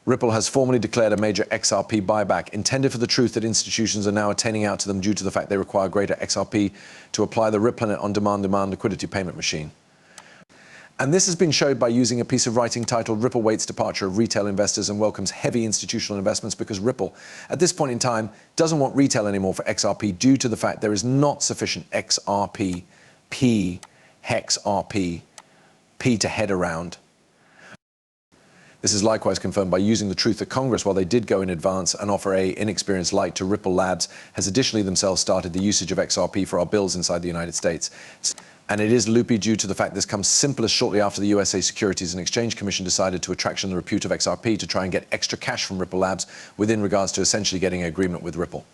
Ripple has formally declared a major XRP buyback, intended for the truth that institutions are now attaining out to them due to the fact they require greater XRP to apply the Ripplenet on-demand liquidity payment machine. And this has been showed by using a piece of writing titled Ripple Waits Departure of Retail Investors and Welcomes Heavy Institutional Investments, because Ripple, at this point in time, doesn't want retail anymore for XRP due to the fact there is not sufficient XRP, P, hex RP, P to head around. This is likewise confirmed by using the truth that Congress, while they did go in advance and offer a inexperienced light to Ripple Labs, has additionally themselves started the usage of XRP for our bills inside the United States. And it is loopy due to the fact this comes simplest shortly after the USA Securities and Exchange Commission decided to attraction the repute of XRP to try and get extra cash from Ripple Labs within regards to essentially getting an agreement with Ripple.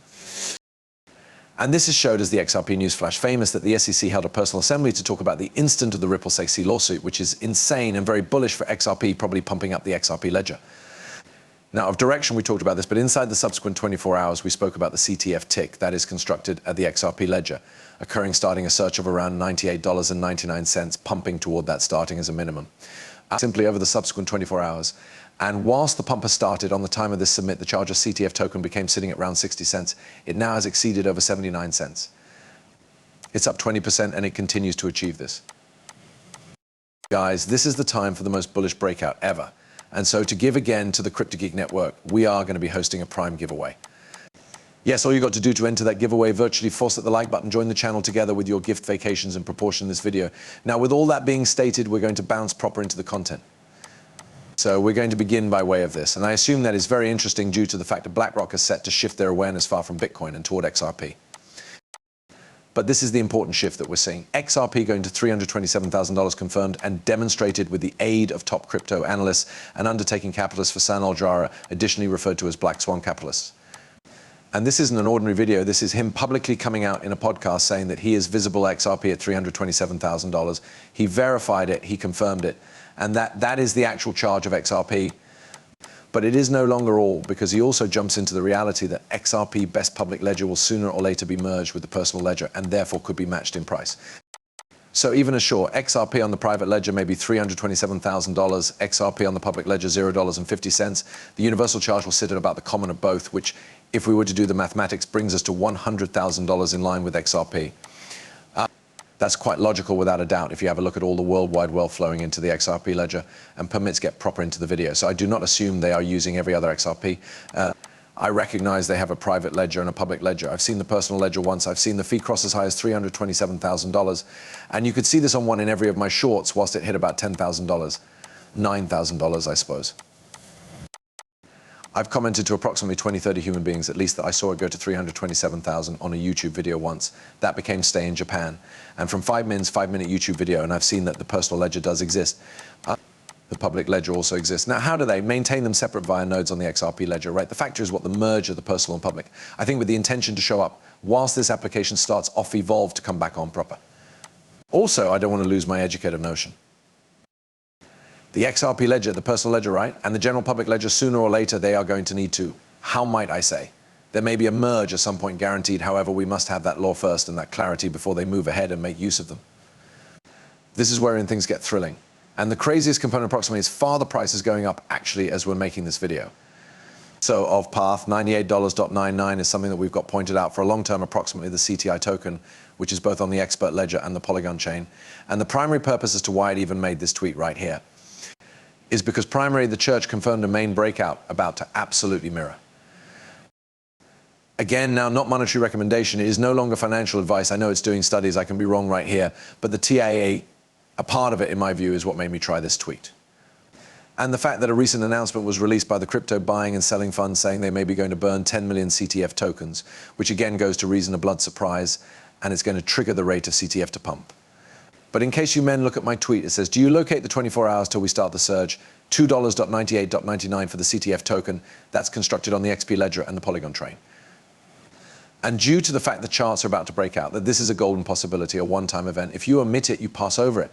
And this is showed as the XRP newsflash famous that the SEC held a personal assembly to talk about the instant of the Ripple SEC lawsuit, which is insane and very bullish for XRP, probably pumping up the XRP ledger. Now, of direction, we talked about this, but inside the subsequent 24 hours, we spoke about the CTF tick that is constructed at the XRP ledger, occurring starting a search of around $98.99, pumping toward that starting as a minimum. Simply over the subsequent 24 hours. And whilst the pump has started on the time of this submit, the charge of CTF token became sitting at around 60 cents. It now has exceeded over 79 cents. It's up 20% and it continues to achieve this. Guys, this is the time for the most bullish breakout ever. And so to give again to the Crypto Geek Network, we are going to be hosting a Prime giveaway. Yes, all you got to do to enter that giveaway, virtually force at the like button, join the channel together with your gift vacations in proportion in this video. Now, with all that being stated, we're going to bounce proper into the content. So we're going to begin by way of this. And I assume that is very interesting due to the fact that BlackRock is set to shift their awareness far from Bitcoin and toward XRP. But this is the important shift that we're seeing. XRP going to $327,000 confirmed and demonstrated with the aid of top crypto analysts and undertaking capitalists for San Aljara, additionally referred to as Black Swan capitalists. And this isn't an ordinary video. This is him publicly coming out in a podcast saying that he is visible XRP at $327,000. He verified it, he confirmed it, and that is the actual charge of XRP. But it is no longer all, because he also jumps into the reality that XRP Best Public Ledger will sooner or later be merged with the personal ledger and therefore could be matched in price. So even as sure, XRP on the private ledger may be $327,000, XRP on the public ledger $0.50. The universal charge will sit at about the common of both, which, if we were to do the mathematics, brings us to $100,000 in line with XRP. That's quite logical without a doubt if you have a look at all the worldwide wealth flowing into the XRP ledger, and permits get proper into the video. So I do not assume they are using every other XRP. I recognize they have a private ledger and a public ledger. I've seen the personal ledger once. I've seen the fee cross as high as $327,000. And you could see this on one in every of my shorts whilst it hit about $10,000, $9,000, I suppose. I've commented to approximately 20, 30 human beings, at least, that I saw it go to 327,000 on a YouTube video once. That became Stay in Japan. And from 5-minute YouTube video, and I've seen that the personal ledger does exist. The public ledger also exists. Now, how do they maintain them separate via nodes on the XRP ledger, right? The factor is what the merge of the personal and public. I think with the intention to show up whilst this application starts off evolve to come back on proper. Also, I don't want to lose my educated notion. The XRP ledger, the personal ledger, right? And the general public ledger, sooner or later, they are going to need to, how might I say? There may be a merge at some point guaranteed. However, we must have that law first and that clarity before they move ahead and make use of them. This is wherein things get thrilling. And the craziest component approximately is far the price is going up actually as we're making this video. So of path, $98.99 is something that we've got pointed out for a long term, approximately the CTI token, which is both on the expert ledger and the Polygon chain. And the primary purpose as to why it even made this tweet right here is because primarily the church confirmed a main breakout about to absolutely mirror. Again, now not monetary recommendation, it is no longer financial advice. I know it's doing studies, I can be wrong right here, but the TIA, a part of it in my view, is what made me try this tweet. And the fact that a recent announcement was released by the crypto buying and selling fund saying they may be going to burn 10 million CTF tokens, which again goes to reason a blood surprise, and it's going to trigger the rate of CTF to pump. But in case you men look at my tweet, it says, do you locate the 24 hours till we start the surge? $2.98.99 for the CTF token. That's constructed on the XP ledger and the Polygon train. And due to the fact the charts are about to break out, that this is a golden possibility, a one-time event, if you omit it, you pass over it.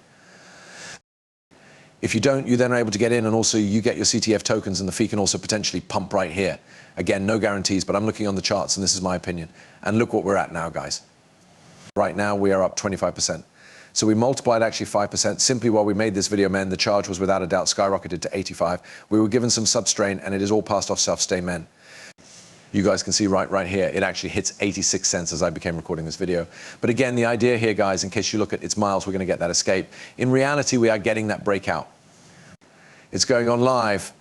If you don't, you then are able to get in, and also you get your CTF tokens, and the fee can also potentially pump right here. Again, no guarantees, but I'm looking on the charts, and this is my opinion. And look what we're at now, guys. Right now, we are up 25%. So we multiplied actually 5%. Simply while we made this video, men, the charge was without a doubt skyrocketed to 85. We were given some substrain, and it is all passed off self-stay, men. You guys can see right here, it actually hits 86 cents as I became recording this video. But again, the idea here, guys, in case you look at its miles, we're going to get that escape. In reality, we are getting that breakout. It's going on live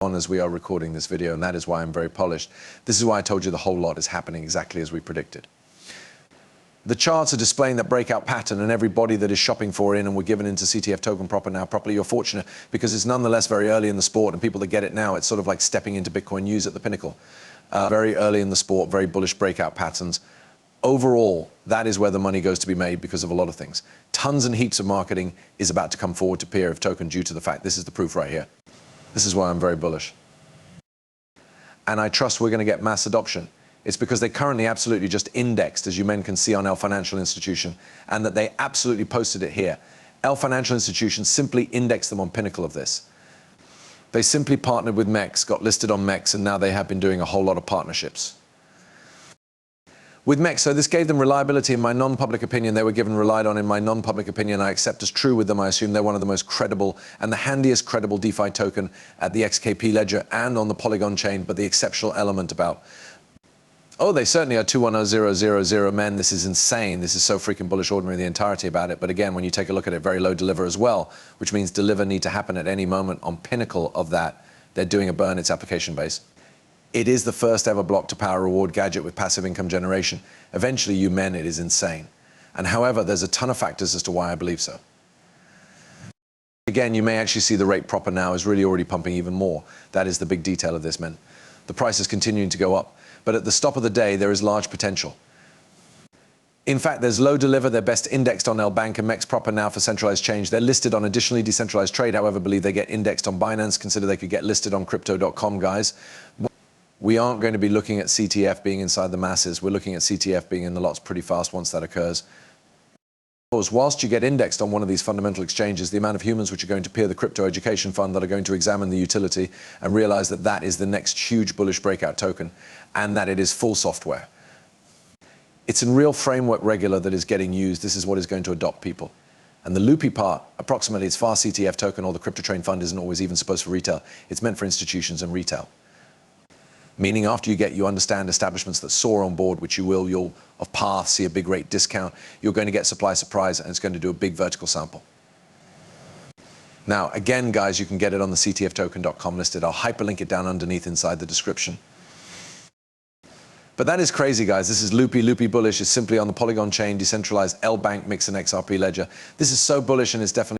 on as we are recording this video, and that is why I'm very polished. This is why I told you the whole lot is happening exactly as we predicted. The charts are displaying that breakout pattern, and everybody that is shopping for in and we're given into CTF token proper now properly, you're fortunate because it's nonetheless very early in the sport, and people that get it now, it's sort of like stepping into Bitcoin news at the pinnacle. Very early in the sport, very bullish breakout patterns. Overall, that is where the money goes to be made because of a lot of things. Tons and heaps of marketing is about to come forward to peer of token due to the fact this is the proof right here. This is why I'm very bullish. And I trust we're going to get mass adoption. It's because they currently absolutely just indexed, as you men can see on L Financial Institution, and that they absolutely posted it here. L Financial Institution simply indexed them on pinnacle of this. They simply partnered with MEX, got listed on MEX, and now they have been doing a whole lot of partnerships. With MEX, so this gave them reliability in my non-public opinion. They were given relied on in my non-public opinion. I accept as true with them. I assume they're one of the most credible and the handiest credible DeFi token at the XKP ledger and on the Polygon chain, but the exceptional element about, oh, they certainly are 210000 men. This is insane. This is so freaking bullish ordinary, the entirety about it. But again, when you take a look at it, very low deliver as well, which means deliver need to happen at any moment. On pinnacle of that, they're doing a burn its application base. It is the first ever block to power reward gadget with passive income generation. Eventually, you men, it is insane. And however, there's a ton of factors as to why I believe so. Again, you may actually see the rate proper now is really already pumping even more. That is the big detail of this, men. The price is continuing to go up. But at the stop of the day, there is large potential. In fact, there's low deliver. They're best indexed on L Bank and MEX proper now for centralized change. They're listed on additionally decentralized trade. However, believe they get indexed on Binance. Consider they could get listed on crypto.com, guys. We aren't going to be looking at CTF being inside the masses. We're looking at CTF being in the lots pretty fast once that occurs. Whilst you get indexed on one of these fundamental exchanges, the amount of humans which are going to peer the crypto education fund that are going to examine the utility and realize that that is the next huge bullish breakout token and that it is full software. It's in real framework regular that is getting used. This is what is going to adopt people. And the loopy part, approximately it's fast CTF token or the crypto train fund isn't always even supposed for retail. It's meant for institutions and retail. Meaning after you understand establishments that soar on board, which you'll of path see a big rate discount, you're going to get supply surprise and it's going to do a big vertical sample. Now, again, guys, you can get it on the ctftoken.com listed. I'll hyperlink it down underneath inside the description. But that is crazy, guys. This is loopy bullish. It's simply on the Polygon chain, decentralized L Bank, Mix and XRP ledger. This is so bullish and it's definitely